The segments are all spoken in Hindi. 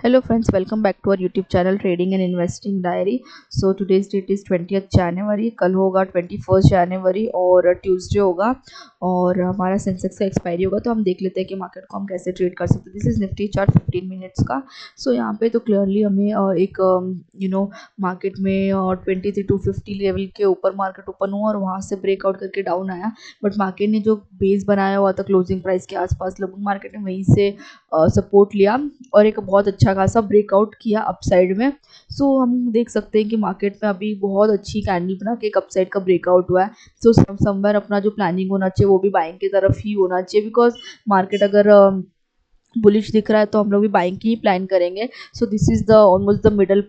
Hello friends, welcome back to our YouTube channel Trading and Investing Diary. So today's date is 20th January. कल होगा 21st January और ट्यूसडे होगा और हमारा सेंसेक्स का एक्सपायरी होगा। तो हम देख लेते हैं कि मार्केट को हम कैसे ट्रेड कर सकते हैं। This is Nifty chart 15 minutes का। सो यहाँ पे तो क्लियरली हमें एक मार्केट में 23,250 लेवल के ऊपर मार्केट ओपन हुआ और वहाँ से ब्रेकआउट करके डाउन आया। बट मार्केट ने जो बेस बनाया हुआ था क्लोजिंग प्राइस के आसपास, लगभग मार्केट ने वहीं से सपोर्ट लिया और एक बहुत अच्छा खासा ब्रेकआउट किया अपसाइड में। सो हम देख सकते हैं कि मार्केट में अभी बहुत अच्छी कैंडल बना के एक अपसाइड का ब्रेकआउट हुआ है। सो समवेयर अपना जो प्लानिंग होना चाहिए वो भी बाइंग की तरफ ही होना चाहिए, बिकॉज मार्केट अगर बुलिश दिख रहा है तो हम लोग भी बाइंग की ही प्लान करेंगे। So this is the almost the middle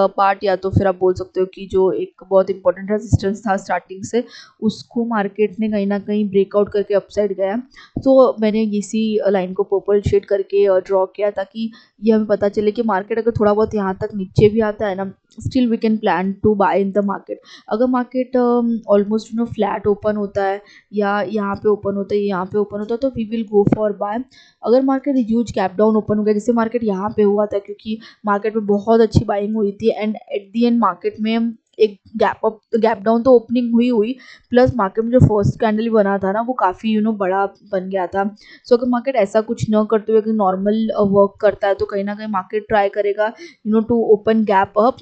part, या तो फिर आप बोल सकते हो कि जो एक बहुत इंपॉर्टेंट रेजिस्टेंस था स्टार्टिंग से, उसको मार्केट ने कहीं ना कहीं ब्रेकआउट करके अपसाइड गया। तो मैंने इसी लाइन को पर्पल शेड करके ड्रॉ किया ताकि ये हमें पता चले कि मार्केट अगर थोड़ा बहुत यहाँ तक नीचे भी आता है ना, still we can plan to buy in the market. अगर मार्केट ऑलमोस्ट फ्लैट ओपन होता है या यहाँ पे ओपन होता है, यहाँ पे ओपन होता है, तो we will go for buy. अगर market huge gap down open हो गया, जैसे मार्केट यहाँ पे हुआ था, क्योंकि मार्केट में बहुत अच्छी बाइंग हुई थी and at the and market में एक गैप डाउन तो ओपनिंग हुई प्लस मार्केट में जो फर्स्ट कैंडल बना था ना वो काफ़ी बड़ा बन गया था। सो अगर मार्केट ऐसा कुछ न करते हुए अगर नॉर्मल वर्क करता है तो कहीं ना कहीं मार्केट ट्राई करेगा टू ओपन गैप अप।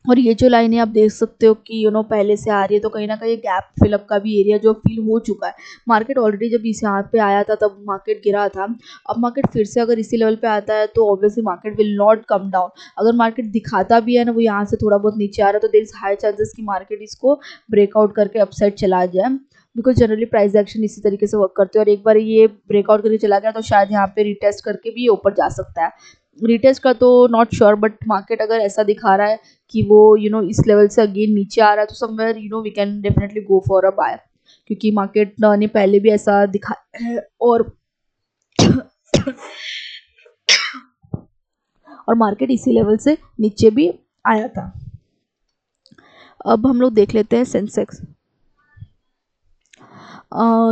और ये जो लाइनें आप देख सकते हो कि पहले से आ रही है, तो कहीं ना कहीं गैप फिलअप का भी एरिया जो फील हो चुका है। मार्केट ऑलरेडी जब इस यहाँ पे आया था तब मार्केट गिरा था। अब मार्केट फिर से अगर इसी लेवल पे आता है तो obviously market will not come down. अगर मार्केट दिखाता भी है ना वो यहाँ से थोड़ा बहुत नीचे आ रहा है, तो देयर इज हाई चांसेस कि मार्केट इसको ब्रेकआउट करके अपसाइड चला जाए, बिकॉज जनरली प्राइस एक्शन इसी तरीके से वर्क करते हैं। और एक बार ये ब्रेकआउट करके चला गया तो शायद यहाँ पे रिटेस्ट करके भी ऊपर जा सकता है। रिटेस्ट का तो नॉट श्योर, बट मार्केट अगर ऐसा दिखा रहा है कि वो इस लेवल से अगेन नीचे आ रहा है तो somewhere we can definitely go for a buy, क्योंकि मार्केट ने पहले भी ऐसा दिखाया है और मार्केट इसी लेवल से नीचे भी आया था। अब हम लोग देख लेते हैं सेंसेक्स।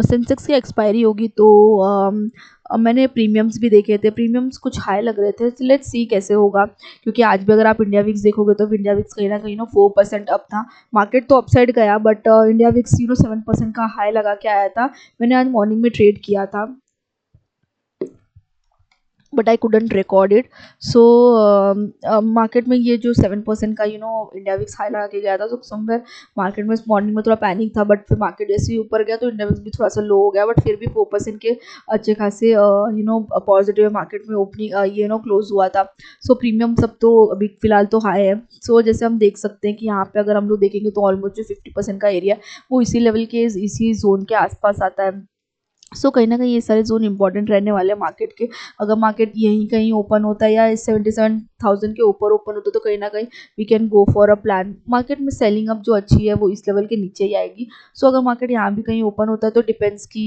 सेंसेक्स की एक्सपायरी होगी तो मैंने प्रीमियम्स भी देखे थे, प्रीमियम्स कुछ हाई लग रहे थे। लेट्स सी कैसे होगा, क्योंकि आज भी अगर आप इंडिया विक्स देखोगे तो इंडिया विक्स कहीं ना कहीं 4% अप था। मार्केट तो अपसाइड गया बट इंडिया विक्स 7% का हाई लगा के आया था। मैंने आज मॉर्निंग में ट्रेड किया था but I couldn't record it. So market में ये जो 7% का इंडिया विक्स हाई लगा के गया था, तो समवेयर मार्केट में मॉर्निंग में थोड़ा पैनिक था, बट फिर मार्केट जैसे ही ऊपर गया तो इंडिया विक्स भी थोड़ा सा लो हो गया, बट फिर भी 4% के अच्छे खासे पॉजिटिव मार्केट में ओपनिंग क्लोज हुआ था। सो प्रीमियम सब तो अभी फिलहाल तो हाई है। सो जैसे हम देख सकते हैं कि यहाँ पे अगर हम लोग देखेंगे तो ऑलमोस्ट जो 50% का एरिया वो इसी लेवल के इसी जोन के आसपास आता है। सो कहीं ना कहीं ये सारे जोन इंपॉर्टेंट रहने वाले हैं मार्केट के। अगर मार्केट यहीं कहीं ओपन होता है या 77,000 के ऊपर ओपन होता है तो कहीं ना कहीं we can go for a plan. Market में सेलिंग अप जो अच्छी है वो इस लेवल के नीचे ही आएगी। सो अगर मार्केट यहाँ भी कहीं ओपन होता है तो डिपेंड्स कि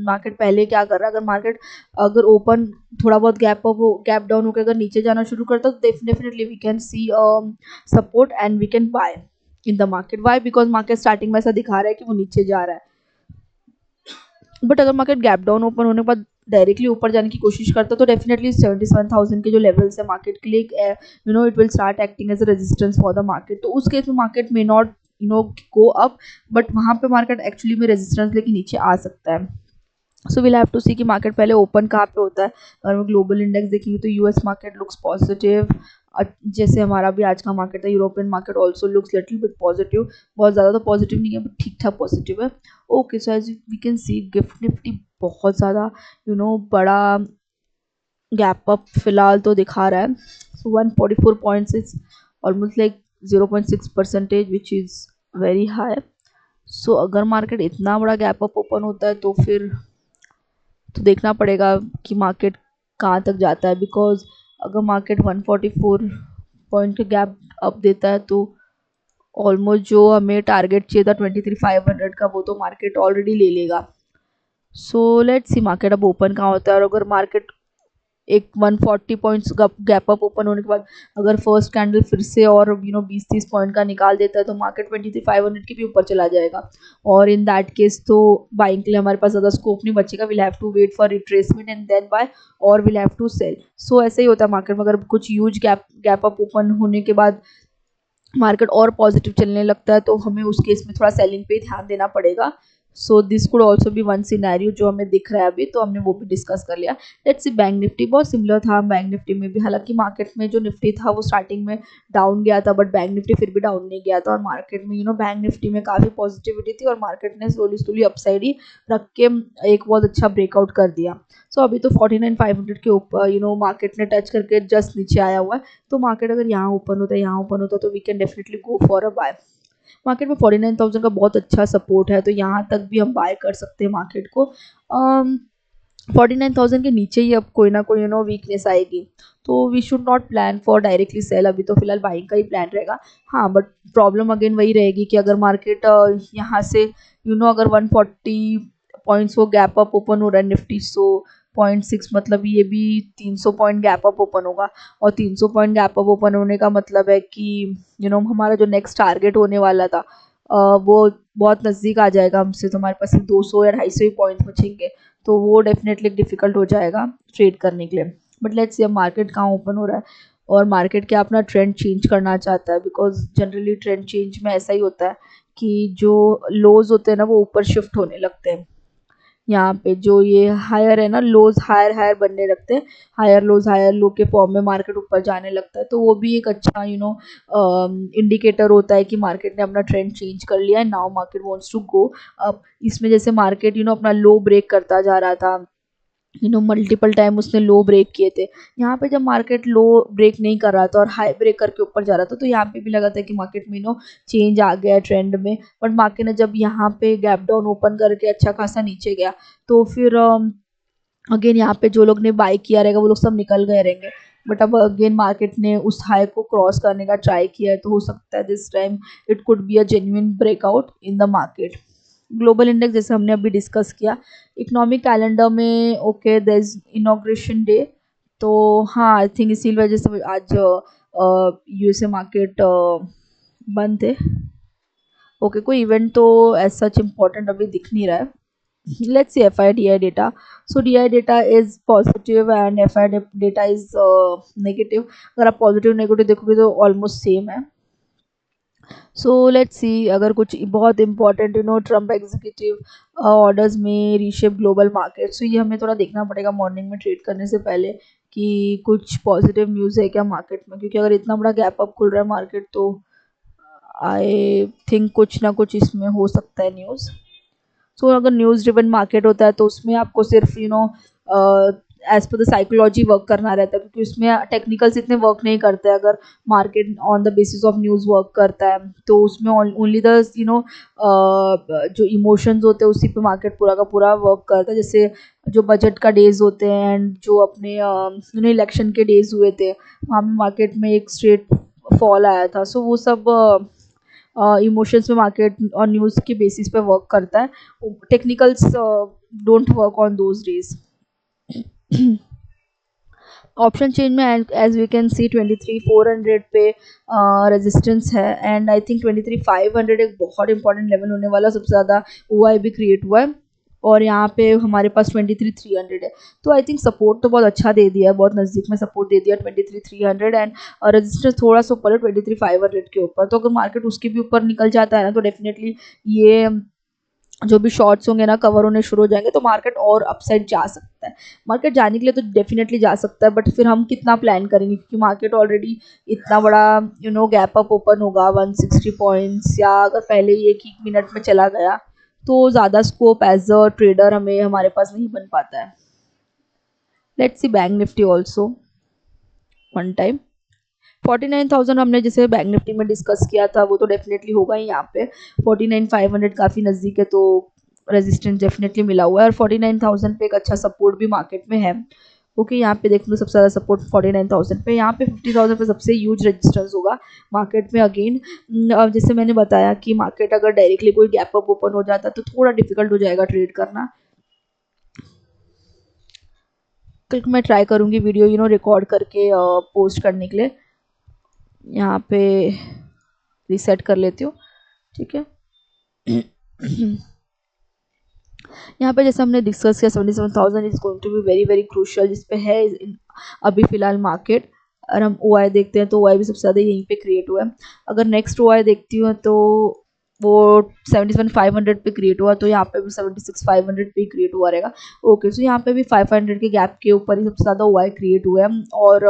मार्केट पहले क्या कर रहा है। अगर मार्केट अगर ओपन थोड़ा बहुत गैप डाउन होकर अगर नीचे जाना शुरू करता है तो definitely we can see support and we can buy in the market. Why? Because market starting में ऐसा दिखा रहा है कि वो नीचे जा रहा है, बट अगर मार्केट गैप डाउन ओपन होने के बाद डायरेक्टली ऊपर जाने की कोशिश करता है तो डेफिनेटली 77,000 के जो लेवल्स है मार्केट के लिए it will start acting as a resistance for the market. तो उस केस में मार्केट में नॉट गो अप, बट वहाँ पे मार्केट एक्चुअली में रेजिस्टेंस लेके नीचे आ सकता है। सो विल हैव टू सी कि मार्केट पहले ओपन कहाँ पे होता है। अगर हम ग्लोबल इंडेक्स देखेंगे तो यूएस मार्केट लुक्स पॉजिटिव, जैसे हमारा भी आज का मार्केट था। European market also looks little bit positive, बहुत ज़्यादा तो पॉजिटिव नहीं है बट ठीक ठाक पॉजिटिव है। Okay, so as we can see gift nifty बहुत ज़्यादा बड़ा गैप अप फिलहाल तो दिखा रहा है। So 144 points is almost like 0.6% which is very high. So अगर मार्केट इतना बड़ा गैप अप ओपन होता है तो फिर तो देखना पड़ेगा कि मार्केट कहाँ तक जाता है, बिकॉज अगर मार्केट 144 पॉइंट का गैप अप देता है तो ऑलमोस्ट जो हमें टारगेट चाहिए था 23,500 का वो तो मार्केट ऑलरेडी ले लेगा। सो लेट्स सी मार्केट अब ओपन कहाँ होता है। और अगर मार्केट एक 140 पॉइंट्स गैप अप ओपन होने के बाद अगर फर्स्ट कैंडल फिर से और 20-30 पॉइंट का निकाल देता है तो मार्केट 23,500 के भी ऊपर चला जाएगा, और इन दैट केस तो बाइंग के लिए हमारे पास ज़्यादा स्कोप नहीं बचेगा। Will have to wait for retracement and then buy, और will have to sell. So ऐसे ही होता है मार्केट में, अगर कुछ ह्यूज गैप अप ओपन होने के बाद मार्केट और पॉजिटिव चलने लगता है तो हमें उस केस में थोड़ा सेलिंग पे ध्यान देना पड़ेगा। सो दिस कुड ऑल्सो भी वन सिनेरियो जो हमें दिख रहा है अभी, तो हमने वो भी डिस्कस कर लिया। लेट्स सी बैंक निफ्टी, बहुत सिमिलर था बैंक निफ्टी में भी, हालांकि मार्केट में जो निफ्टी था वो स्टार्टिंग में डाउन गया था, बट बैंक निफ्टी फिर भी डाउन नहीं गया था, और मार्केट में बैंक निफ्टी में काफ़ी पॉजिटिविटी थी और मार्केट ने स्लोली अपसाइड ही रख के एक बहुत अच्छा ब्रेकआउट कर दिया। सो अभी तो 49,500 के ऊपर मार्केट ने टच करके जस्ट नीचे आया हुआ है, तो मार्केट अगर यहाँ ओपन होता है तो we can definitely go for a buy. Market में 49,000 का बहुत अच्छा सपोर्ट है, तो यहाँ तक भी हम बाय कर सकते हैं मार्केट को। 49,000 के नीचे ही अब कोई ना कोई वीकनेस आएगी, तो we should not plan for directly sell. अभी तो फिलहाल बाइंग का ही प्लान रहेगा। हाँ, बट प्रॉब्लम अगेन वही रहेगी कि अगर मार्केट यहाँ से अगर 140 पॉइंट्स वो गैप अप ओपन हो रहा है निफ्टी, सो 0.6 मतलब ये भी 300 पॉइंट गैप अप ओपन होगा, और 300 पॉइंट गैप अप ओपन होने का मतलब है कि हमारा जो नेक्स्ट टारगेट होने वाला था वो बहुत नज़दीक आ जाएगा हमसे, तो हमारे पास 200 या 250 ही पॉइंट बचेंगे, तो वो डेफिनेटली डिफ़िकल्ट हो जाएगा ट्रेड करने के लिए। बट लेट्स सी अब मार्केट कहाँ ओपन हो रहा है और मार्केट क्या अपना ट्रेंड चेंज करना चाहता है, बिकॉज जनरली ट्रेंड चेंज में ऐसा ही होता है कि जो लोज होते हैं ना वो ऊपर शिफ्ट होने लगते हैं। यहाँ पे जो ये हायर है ना, लोज हायर हायर बनने लगते हैं, हायर लो के फॉर्म में मार्केट ऊपर जाने लगता है, तो वो भी एक अच्छा इंडिकेटर होता है कि मार्केट ने अपना ट्रेंड चेंज कर लिया है, now market wants to go up. इसमें जैसे मार्केट अपना लो ब्रेक करता जा रहा था, मल्टीपल टाइम उसने लो ब्रेक किए थे। यहाँ पे जब मार्केट लो ब्रेक नहीं कर रहा था और हाई ब्रेक करके ऊपर जा रहा था, तो यहाँ पे भी लगा था कि मार्केट में चेंज आ गया है ट्रेंड में, बट मार्केट ने जब यहाँ पे गैप डाउन ओपन करके अच्छा खासा नीचे गया, तो फिर अगेन यहाँ पे जो लोग ने बाय किया रहेगा वो लोग सब निकल गए रहेंगे। बट अब अगेन मार्केट ने उस हाई को क्रॉस करने का ट्राई किया है, तो हो सकता है this time it could be a genuine breakout in the market. Global index जैसे हमने अभी डिस्कस किया, इकोनॉमिक कैलेंडर में okay there is inauguration day, तो हाँ आई थिंक इसी वजह से आज यूएसए मार्केट बंद थे। ओके, कोई इवेंट तो एज सच इम्पोर्टेंट अभी दिख नहीं रहा है। Let's see FI DI data. So DI data is positive and FI data is negative. अगर आप पॉजिटिव नेगेटिव देखोगे तो ऑलमोस्ट सेम है। सो लेट्स सी, अगर कुछ बहुत इंपॉर्टेंट ट्रम्प एग्जीक्यूटिव ऑर्डर्स में रीशेप ग्लोबल मार्केट, सो ये हमें थोड़ा देखना पड़ेगा मॉर्निंग में ट्रेड करने से पहले कि कुछ पॉजिटिव न्यूज़ है क्या मार्केट में, क्योंकि अगर इतना बड़ा गैप अप खुल रहा है मार्केट तो आई थिंक कुछ ना कुछ इसमें हो सकता है न्यूज़। सो अगर न्यूज़ ड्रिवन मार्केट होता है तो उसमें आपको सिर्फ as per the psychology work करना रहता है, क्योंकि उसमें टेक्निकल्स इतने वर्क नहीं करते। अगर market on the basis of news work करता है तो उसमें ओनली द जो इमोशंस होते हैं उसी पे मार्केट पूरा का पूरा वर्क करता है। जैसे जो बजट का डेज होते हैं एंड जो अपने इलेक्शन के डेज हुए थे, वहाँ पे मार्केट में एक स्ट्रेट फॉल आया था। सो वो सब इमोशंस में मार्केट और न्यूज़ के बेसिस पे वर्क करता है, technicals don't work on those days. Option change में एज वी कैन सी 23,400 पे रेजिस्टेंस है, एंड आई थिंक 23,500 एक बहुत इंपॉर्टेंट लेवल होने वाला, सबसे ज़्यादा OI भी क्रिएट हुआ है, और यहाँ पे हमारे पास 23,300 है, तो आई थिंक सपोर्ट तो बहुत अच्छा दे दिया है, बहुत नज़दीक में सपोर्ट दे दिया 23,300 एंड रजिस्टर थोड़ा सा ऊपर है 23,500 के ऊपर। तो अगर मार्केट उसके भी ऊपर निकल जाता है ना तो डेफिनेटली ये जो भी शॉर्ट्स होंगे ना कवर होने शुरू हो जाएंगे, तो मार्केट और अपसाइड जा सकता है। मार्केट जाने के लिए तो डेफिनेटली जा सकता है, बट फिर हम कितना प्लान करेंगे, क्योंकि मार्केट ऑलरेडी इतना बड़ा गैप अप ओपन होगा 160 पॉइंट्स, या अगर पहले ही एक मिनट में चला गया तो ज़्यादा स्कोप एज अ ट्रेडर हमारे पास नहीं बन पाता है। Let's see bank Nifty also one time. 49,000 हमने जैसे बैंक निफ्टी में डिस्कस किया था वो तो डेफिनेटली होगा ही। यहाँ पे 49,500 काफ़ी नज़दीक है, तो रेजिस्टेंस डेफिनेटली मिला हुआ है, और 49,000 पे एक अच्छा सपोर्ट भी मार्केट में है। ओके, यहाँ पे देख लो सबसे ज़्यादा सपोर्ट 49,000 पे, यहाँ पे 50,000 पे सबसे ह्यूज रेजिस्टेंस होगा मार्केट में। अगेन अब जैसे मैंने बताया कि मार्केट अगर डायरेक्टली कोई गैप अप ओपन हो जाता तो थोड़ा डिफिकल्ट हो जाएगा ट्रेड करना। कल मैं ट्राई करूँगी वीडियो रिकॉर्ड करके पोस्ट करने के लिए। यहाँ पे रीसेट कर लेती हूँ, ठीक है। यहाँ पे जैसे हमने डिस्कस किया 77,000 is going to be very very crucial, जिस पे है अभी फिलहाल मार्केट। और हम OI देखते हैं तो OI भी सबसे ज़्यादा यहीं पे क्रिएट हुआ है। अगर नेक्स्ट OI देखती हूँ तो वो 77,500 पे क्रिएट हुआ, तो यहाँ पे भी 76,500 पे क्रिएट हुआ रहेगा। ओके, सो यहाँ पे भी 500 के गैप के ऊपर ही सबसे ज़्यादा OI क्रिएट हुआ है। और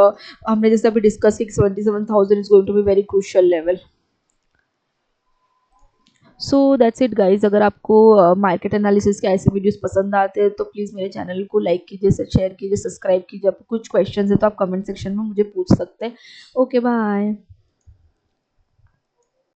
हमने जैसे अभी डिस्कस किया 77,000 is going to be very crucial level. So that's it guys. अगर आपको मार्केट एनालिसिस के ऐसे वीडियोस पसंद आते हैं तो प्लीज़ मेरे चैनल को लाइक कीजिए, शेयर कीजिए, सब्सक्राइब कीजिए। आपको कुछ क्वेश्चन है तो आप कमेंट सेक्शन में मुझे पूछ सकते हैं। Okay, bye.